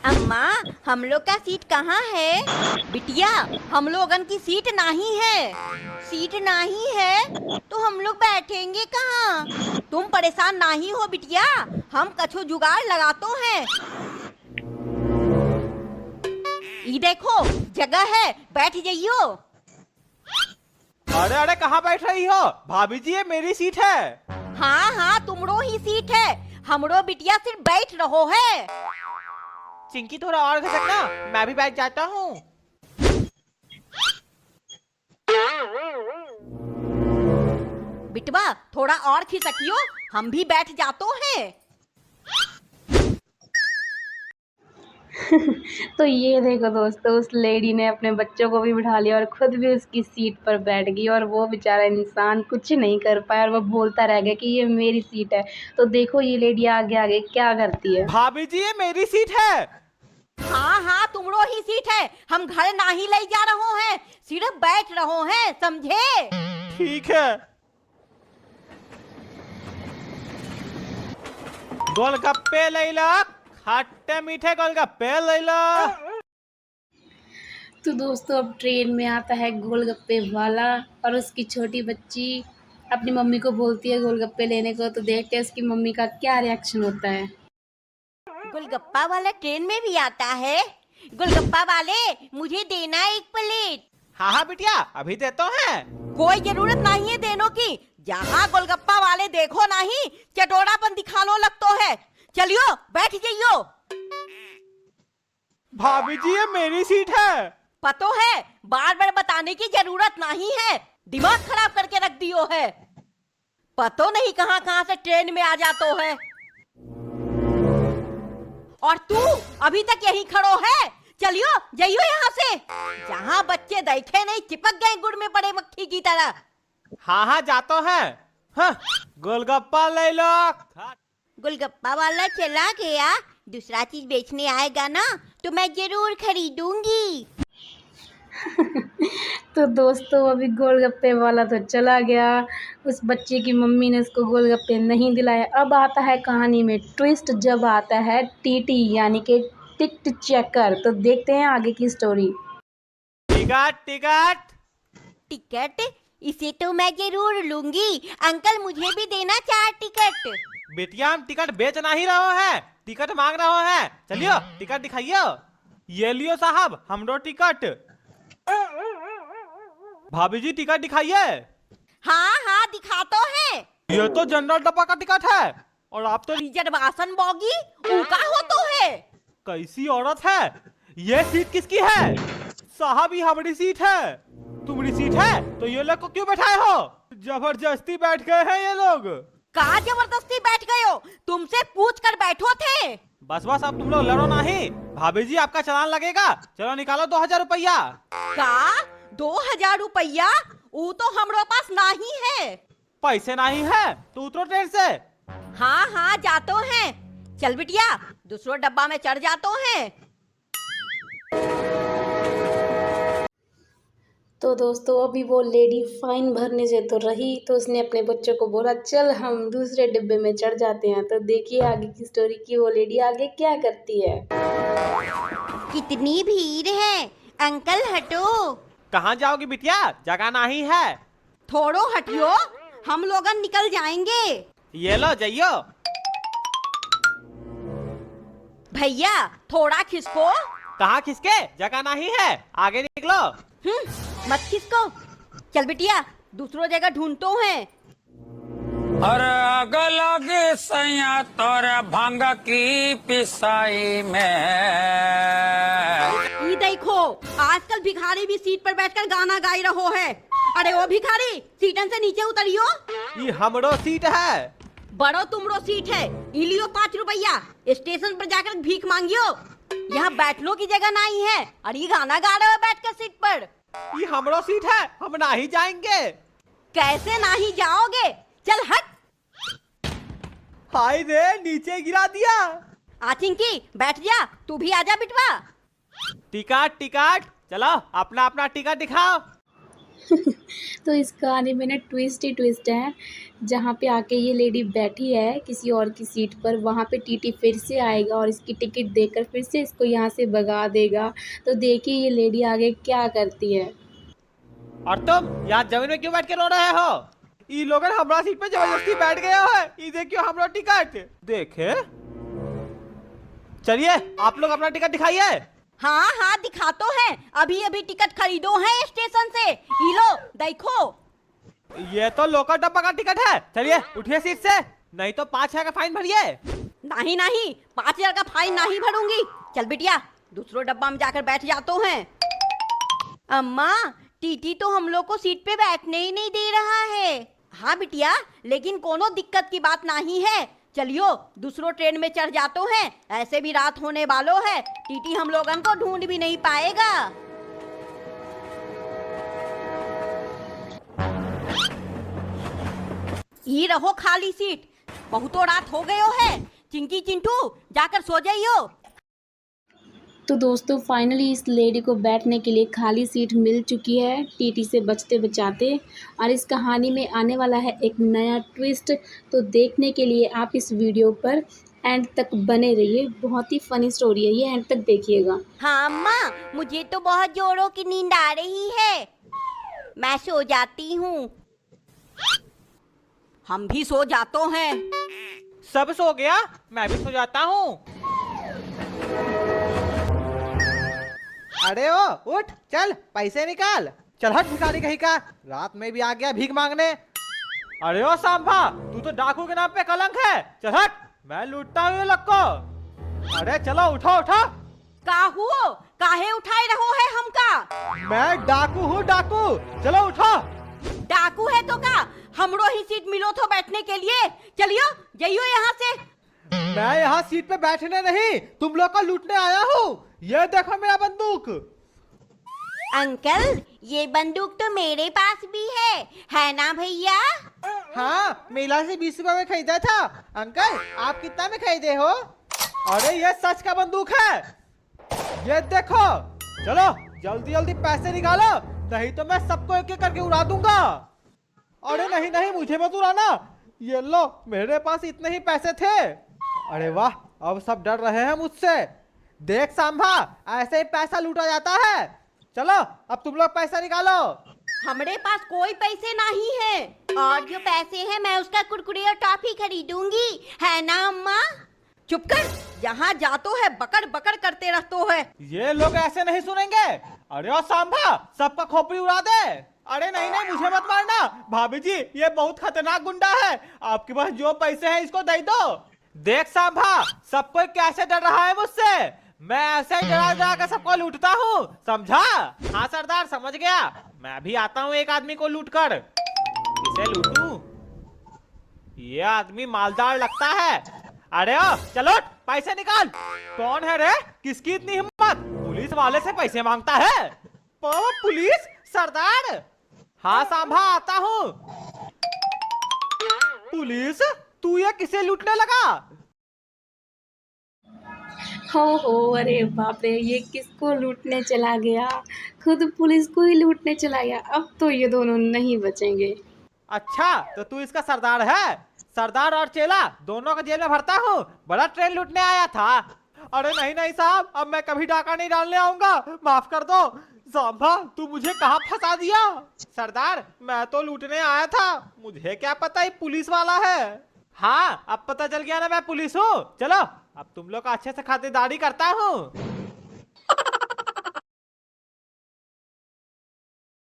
अम्मा, हम लोग का सीट कहाँ है? बिटिया, हम लोगन की सीट नहीं है। सीट नहीं है तो हम लोग बैठेंगे कहाँ? तुम परेशान नहीं हो बिटिया, हम कछु जुगाड़ लगातो हैं। ये देखो जगह है, बैठ जाइयो। अरे अरे कहाँ बैठ रही हो भाभी जी, ये मेरी सीट है। हाँ हाँ, तुमरो ही सीट है, हमरो बिटिया सिर्फ बैठ रहो है। चिंकी थोड़ा और घसकना, मैं भी बैठ जाता हूँ। बिटवा थोड़ा और खिसकियो, हम भी बैठ जातो हैं। तो ये देखो दोस्तों, उस लेडी ने अपने बच्चों को भी बिठा लिया और खुद भी उसकी सीट पर बैठ गई, और वो बेचारा इंसान कुछ नहीं कर पाया और वो बोलता रह गया कि ये मेरी सीट है। तो देखो ये लेडी आगे आगे क्या करती है। भाभी जी ये मेरी सीट है। हाँ हाँ, तुमरो ही सीट है, हम घर नहीं ले जा रहो हैं, सिर्फ बैठ रहो हैं, समझे? ठीक है। गोलगप्पे ले लो, खट्टे मीठे गोलगप्पे ले लो। तो दोस्तों अब ट्रेन में आता है गोलगप्पे वाला और उसकी छोटी बच्ची अपनी मम्मी को बोलती है गोलगप्पे लेने को। तो देखते हैं उसकी मम्मी का क्या रिएक्शन होता है। गोलगप्पा वाला ट्रेन में भी आता है? गोलगप्पा वाले, मुझे देना एक प्लेट। हाँ हाँ बिटिया, अभी देते हैं। कोई जरूरत नहीं है देने की, जहाँ गोलगप्पा वाले देखो नहीं चटोरापन दिखानो लगतो है। चलियो बैठ जाइयो। भाभी जी ये मेरी सीट है। पतो है, बार बार बताने की जरूरत नहीं है, दिमाग खराब करके रख दियो है। पतो नहीं कहाँ कहाँ से ट्रेन में आ जातो है। और तू अभी तक यहीं खड़ो है? चलियो जाइयो यहाँ से, जहाँ बच्चे देखे नहीं चिपक गए गुड़ में पड़े मक्खी की तरह। हाँ हाँ जातो है। हाँ, गोलगप्पा ले लो। गोलगप्पा वाला चला गया, दूसरा चीज बेचने आएगा ना तो मैं जरूर खरीदूंगी। तो दोस्तों अभी गोलगप्पे वाला तो चला गया, उस बच्चे की मम्मी ने उसको गोलगप्पे नहीं दिलाए। अब आता है कहानी में ट्विस्ट, जब आता है टीटी यानी कि टिकट चेकर। तो देखते हैं आगे की स्टोरी। Ticket ticket ticket? इसे तो मैं जरूर लूंगी। अंकल मुझे भी देना 4 टिकट। बेटिया हम टिकट बेच नहीं रहे हैं, टिकट मांग रहे हैं। चलियो टिकट दिखाइयो। ये लियो साहब हमरो टिकट। भाभी जी टिकट दिखाइए। हाँ हाँ दिखा तो है। ये तो जनरल डब्बा का टिकट है और आप तो रिजर्वेशन बोगी उनका हो तो है। कैसी औरत है, ये सीट किसकी है? साहब ये हमारी सीट है। तुम्हारी सीट है तो ये लोग को क्यों बैठाए हो? जबरदस्ती बैठ गए हैं ये लोग। कहाँ जबरदस्ती बैठ गए हो? तुमसे पूछ कर बैठो थे। बस बस अब तुम लोग लड़ो नहीं। भाभी जी आपका चालान लगेगा, चलो निकालो 2000 रुपया। का 2000 रुपया? वो तो हमारे पास नहीं है। पैसे नहीं है तो उतरो ट्रेन से। हाँ हाँ जातो हैं। चल बिटिया दूसरो डब्बा में चढ़ जातो हैं। तो दोस्तों अभी वो लेडी फाइन भरने से तो रही, तो उसने अपने बच्चों को बोला चल हम दूसरे डिब्बे में चढ़ जाते हैं। तो देखिए आगे की स्टोरी की वो लेडी आगे क्या करती है। कितनी भीड़ है, अंकल हटो। कहाँ जाओगी बिटिया, जगह नहीं है। थोड़ो हटियो, हम लोगन निकल जाएंगे। ये लो जाइयो। भैया थोड़ा खिसको। कहाँ खिसके, जगह नहीं है, आगे निकलो। मत खिसको। चल बिटिया दूसरो जगह ढूंढतो हैं। अरे आग लगे सैया तोरे भांग की पिसाई में। ये देखो आजकल भिखारी भी सीट पर बैठकर गाना गाई रहो है। अरे वो भिखारी सीटन से नीचे उतरियो। ये हमरो सीट है। बड़ो तुमरो सीट है, इलियो 5 रुपया, स्टेशन पर जाकर भीख मांगियो। यहाँ बैठने की जगह नहीं है और ये गाना गा रहे हो बैठकर सीट पर। ये हमरो सीट है, हम नहीं जाएंगे। कैसे नहीं जाओगे? चल हट। हाय रे नीचे गिरा दिया। आचिंकी बैठ जा, तू भी आजा बिटवा। टिकट टिकट, चलो अपना अपना टिकट दिखाओ। तो इस कहानी में ना ट्विस्ट ही ट्विस्ट है। जहाँ पे आके ये लेडी बैठी है किसी और की सीट पर, वहाँ पे टीटी फिर से आएगा और इसकी टिकट देकर फिर से इसको यहाँ से भगा देगा। तो देखिए ये लेडी आगे क्या करती है। और तुम यहाँ जमीन में क्यों बैठ के रो रहे हो? ई लोगन हमारा सीट पे जबरदस्ती बैठ गया है। ई देखियो हमारा टिकट देखे। चलिए आप लोग अपना टिकट दिखाइए। हाँ हाँ दिखा तो है, अभी अभी टिकट खरीदो है स्टेशन से। ये लो देखो। ये तो लोकल डब्बा का टिकट है। चलिए उठिए सीट से, नहीं तो 5,000 का फाइन भरिए। नहीं नहीं 5,000 का फाइन नहीं भरूंगी। चल बिटिया दूसरो डब्बा में जाकर बैठ जातो हैं। अम्मा टीटी तो हम लोग को सीट पे बैठने ही नहीं दे रहा है। हाँ बिटिया लेकिन कोनो दिक्कत की बात नहीं है। चलियो दूसरो ट्रेन में चढ़ जातो हैं, ऐसे भी रात होने वालो है। टीटी हम लोगन को ढूंढ भी नहीं पाएगा। ये रहो खाली सीट, बहुतो रात हो गयो है। चिंकी चिंटू जाकर सो जाइयो। तो दोस्तों फाइनली इस लेडी को बैठने के लिए खाली सीट मिल चुकी है टीटी से बचते बचाते। और इस कहानी में आने वाला है एक नया ट्विस्ट। तो देखने के लिए आप इस वीडियो पर एंड तक बने रहिए। बहुत ही फनी स्टोरी है ये, एंड तक देखिएगा। हाँ अम्मा मुझे तो बहुत जोरों की नींद आ रही है, मैं सो जाती हूँ। हम भी सो जाते हैं। सब सो गया, मैं भी सो जाता हूँ। अरे ओ उठ, चल पैसे निकाल। चल हट भिखारी कहीं का, रात में भी आ गया भीख मांगने। अरे ओ सांभा, तू तो डाकू के नाम पे कलंक है। चल हट, मैं लूटता हूँ ये लोग को। अरे चलो उठो उठो। का हुओ, काहे उठाए रहो है हमका? मैं डाकू हूँ डाकू, चलो उठो। डाकू है तो का हमरो ही सीट मिलो तो बैठने के लिए। चलियो जाइयो यहाँ से। मैं यहाँ सीट पे बैठने नहीं, तुम लोग को लूटने आया हूँ। ये देखो मेरा बंदूक। अंकल ये बंदूक तो मेरे पास भी है ना भैया? हाँ मेला से 20 रुपए में खरीदा था। अंकल आप कितना में खरीदे हो? अरे ये सच का बंदूक है, ये देखो। चलो जल्दी जल्दी पैसे निकालो, नहीं तो मैं सबको एक एक करके उड़ा दूंगा। अरे नहीं नहीं मुझे मत उड़ाना, ये लो मेरे पास इतने ही पैसे थे। अरे वाह अब सब डर रहे हैं मुझसे। देख सांभा ऐसे ही पैसा लूटा जाता है। चलो अब तुम लोग पैसा निकालो। हमारे पास कोई पैसे नहीं है, और जो पैसे हैं मैं उसका कुरकुरे और टॉफी खरीदूंगी, है ना अम्मा? चुप कर, यहाँ जातो है बकर बकर करते रहतो है। ये लोग ऐसे नहीं सुनेंगे। अरे ओ सांभा सबका खोपड़ी उड़ा दे। अरे नहीं नहीं मुझे मत मारना भाभी जी, ये बहुत खतरनाक गुंडा है। आपके पास जो पैसे हैं इसको दे दो। देख सांभा सब कोई कैसे डर रहा है मुझसे। मैं ऐसे ही डरा डरा कर सबको लूटता हूँ, समझा? हाँ सरदार समझ गया। मैं भी आता हूँ एक आदमी को लूट कर। किसे लूटूं? ये आदमी मालदार लगता है। अरे ओ चलो पैसे निकाल। कौन है रे, किसकी इतनी हिम्मत, पुलिस वाले से पैसे मांगता है? पुलिस सरदार? हाँ सांभा आता हूँ। पुलिस तू ये किसे लूटने लगा? हो अरे बाप रे, ये किसको लूटने चला गया? खुद पुलिस को ही लूटने चला गया। अब तो ये दोनों नहीं बचेंगे। अच्छा तो तू इसका सरदार है? सरदार और चेला दोनों को जेल में भरता हूँ, बड़ा ट्रेन लूटने आया था। अरे नहीं नहीं साहब, अब मैं कभी डाका नहीं डालने आऊंगा, माफ कर दो। सांभा तू मुझे कहाँ फंसा दिया? सरदार मैं तो लूटने आया था, मुझे क्या पता ये पुलिस वाला है। हाँ अब पता चल गया ना मैं पुलिस हूँ। चलो अब तुम लोग का अच्छे से खातिरदारी करता हूँ।